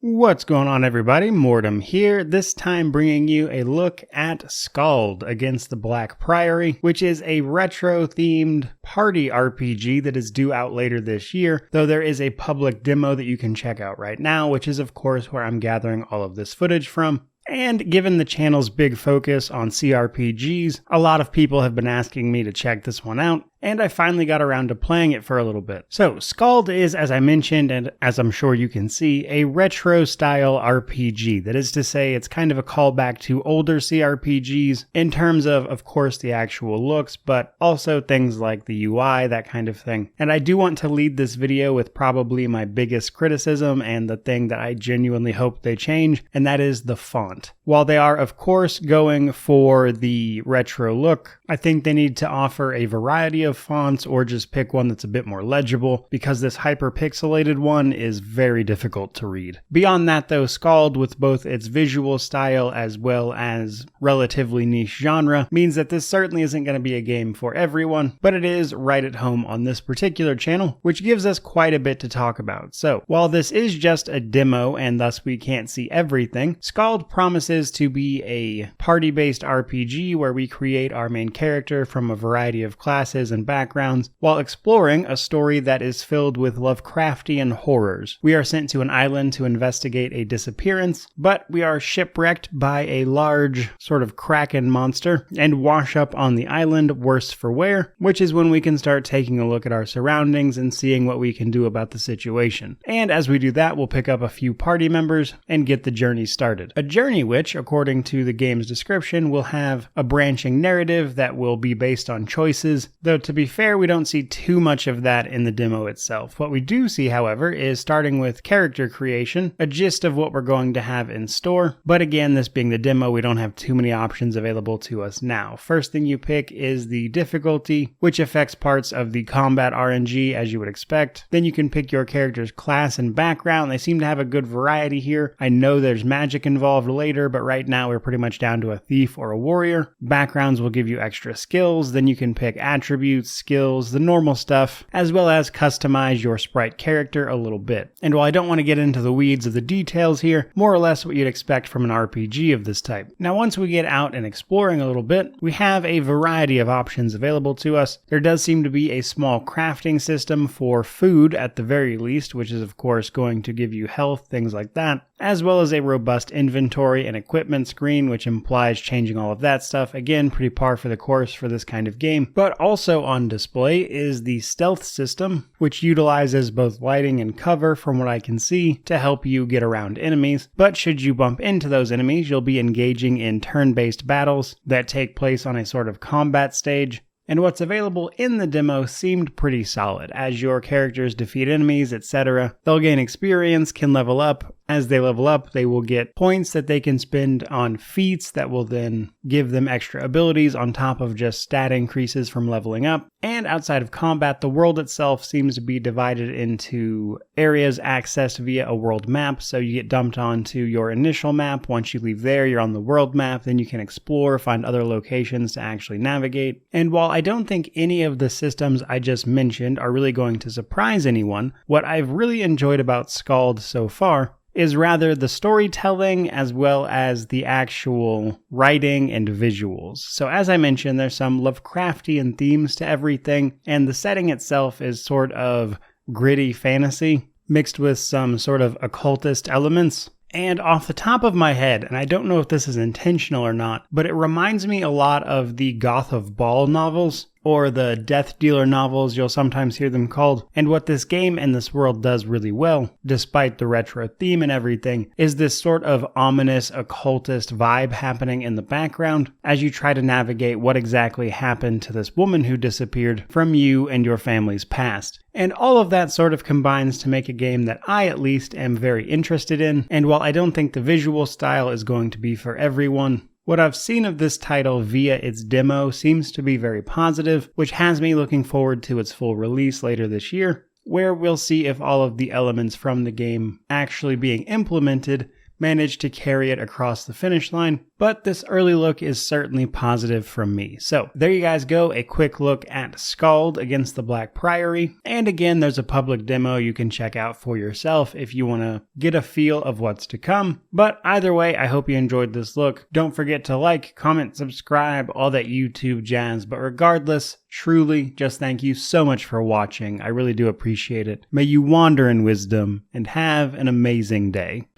What's going on, everybody? Mortem here, this time bringing you a look at Skald against the Black Priory, which is a retro-themed party RPG that is due out later this year, though there is a public demo that you can check out right now, which is of course where I'm gathering all of this footage from. And given the channel's big focus on CRPGs, a lot of people have been asking me to check this one out, and I finally got around to playing it for a little bit. So, Skald is, as I mentioned, and as I'm sure you can see, a retro-style RPG. That is to say, it's kind of a callback to older CRPGs in terms of course, the actual looks, but also things like the UI, that kind of thing. And I do want to lead this video with probably my biggest criticism and the thing that I genuinely hope they change, and that is the font. While they are, of course, going for the retro look, I think they need to offer a variety of fonts or just pick one that's a bit more legible, because this hyper-pixelated one is very difficult to read. Beyond that though, Skald, with both its visual style as well as relatively niche genre, means that this certainly isn't going to be a game for everyone, but it is right at home on this particular channel, which gives us quite a bit to talk about. So, while this is just a demo and thus we can't see everything, Skald promises to be a party-based RPG where we create our main character from a variety of classes and backgrounds while exploring a story that is filled with Lovecraftian horrors. We are sent to an island to investigate a disappearance, but we are shipwrecked by a large sort of kraken monster and wash up on the island worse for wear, which is when we can start taking a look at our surroundings and seeing what we can do about the situation. And as we do that, we'll pick up a few party members and get the journey started. A journey which, according to the game's description, will have a branching narrative that will be based on choices, though to be fair, we don't see too much of that in the demo itself. What we do see, however, is starting with character creation, a gist of what we're going to have in store, but again, this being the demo, we don't have too many options available to us now. First thing you pick is the difficulty, which affects parts of the combat RNG as you would expect. Then you can pick your character's class and background. They seem to have a good variety here. I know there's magic involved later, but right now we're pretty much down to a thief or a warrior. Backgrounds will give you extra skills, then you can pick attributes, skills, the normal stuff, as well as customize your sprite character a little bit. And while I don't want to get into the weeds of the details here, more or less what you'd expect from an RPG of this type. Now once we get out and exploring a little bit, we have a variety of options available to us. There does seem to be a small crafting system for food at the very least, which is of course going to give you health, things like that, as well as a robust inventory and equipment screen, which implies changing all of that stuff. Again, pretty par for the course for this kind of game. But also on display is the stealth system, which utilizes both lighting and cover, from what I can see, to help you get around enemies. But should you bump into those enemies, you'll be engaging in turn-based battles that take place on a sort of combat stage. And what's available in the demo seemed pretty solid. As your characters defeat enemies, etc., they'll gain experience, can level up. As they level up, they will get points that they can spend on feats that will then give them extra abilities on top of just stat increases from leveling up. And outside of combat, the world itself seems to be divided into areas accessed via a world map. So you get dumped onto your initial map. Once you leave there, you're on the world map. Then you can explore, find other locations to actually navigate. And while I don't think any of the systems I just mentioned are really going to surprise anyone, what I've really enjoyed about Skald so far is rather the storytelling as well as the actual writing and visuals. So as I mentioned, there's some Lovecraftian themes to everything, and the setting itself is sort of gritty fantasy mixed with some sort of occultist elements. And off the top of my head, and I don't know if this is intentional or not, but it reminds me a lot of the Goth of Baal novels, or the Death Dealer novels, you'll sometimes hear them called. And what this game and this world does really well, despite the retro theme and everything, is this sort of ominous occultist vibe happening in the background as you try to navigate what exactly happened to this woman who disappeared from you and your family's past. And all of that sort of combines to make a game that I at least am very interested in. And while I don't think the visual style is going to be for everyone, what I've seen of this title via its demo seems to be very positive, which has me looking forward to its full release later this year, where we'll see if all of the elements from the game actually being implemented manage to carry it across the finish line, but this early look is certainly positive from me. So there you guys go, a quick look at Skald against the Black Priory. And again, there's a public demo you can check out for yourself if you want to get a feel of what's to come. But either way, I hope you enjoyed this look. Don't forget to like, comment, subscribe, all that YouTube jazz. But regardless, truly, just thank you so much for watching. I really do appreciate it. May you wander in wisdom and have an amazing day.